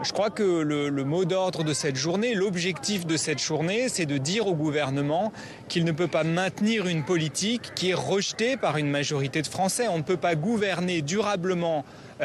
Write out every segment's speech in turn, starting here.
Je crois que le mot d'ordre de cette journée, l'objectif de cette journée, c'est de dire au gouvernement qu'il ne peut pas maintenir une politique qui est rejetée par une majorité de Français. On ne peut pas gouverner durablement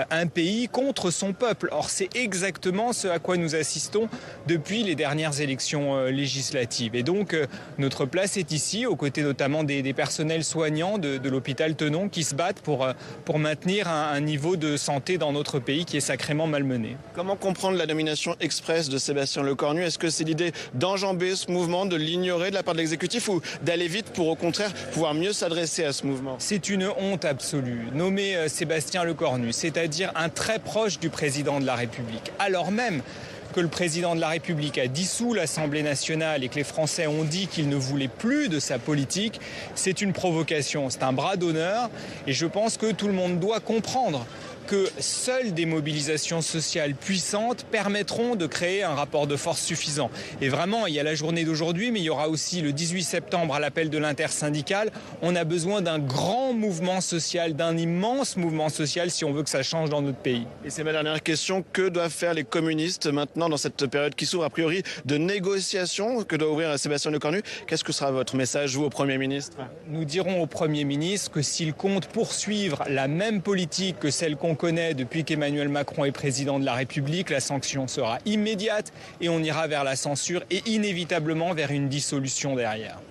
un pays contre son peuple. Or, c'est exactement ce à quoi nous assistons depuis les dernières élections législatives. Et donc, notre place est ici, aux côtés notamment des personnels soignants de l'hôpital Tenon qui se battent pour maintenir un niveau de santé dans notre pays qui est sacrément malmené. Comment comprendre la nomination express de Sébastien Lecornu? Est-ce que c'est l'idée d'enjamber ce mouvement, de l'ignorer de la part de l'exécutif ou d'aller vite pour au contraire pouvoir mieux s'adresser à ce mouvement? C'est une honte absolue. Nommer Sébastien Lecornu, c'est-à-dire un très proche du président de la République, alors même que le président de la République a dissous l'Assemblée nationale et que les Français ont dit qu'ils ne voulaient plus de sa politique, c'est une provocation, c'est un bras d'honneur et je pense que tout le monde doit comprendre que seules des mobilisations sociales puissantes permettront de créer un rapport de force suffisant. Et vraiment, il y a la journée d'aujourd'hui, mais il y aura aussi le 18 septembre à l'appel de l'intersyndicale. On a besoin d'un grand mouvement social, d'un immense mouvement social si on veut que ça change dans notre pays. Et c'est ma dernière question, que doivent faire les communistes maintenant dans cette période qui s'ouvre a priori de négociations que doit ouvrir Sébastien Lecornu? Qu'est-ce que sera votre message, vous, au Premier ministre? Nous dirons au Premier ministre que s'il compte poursuivre la même politique que celle qu'on connaît depuis qu'Emmanuel Macron est président de la République, la sanction sera immédiate et on ira vers la censure et inévitablement vers une dissolution derrière.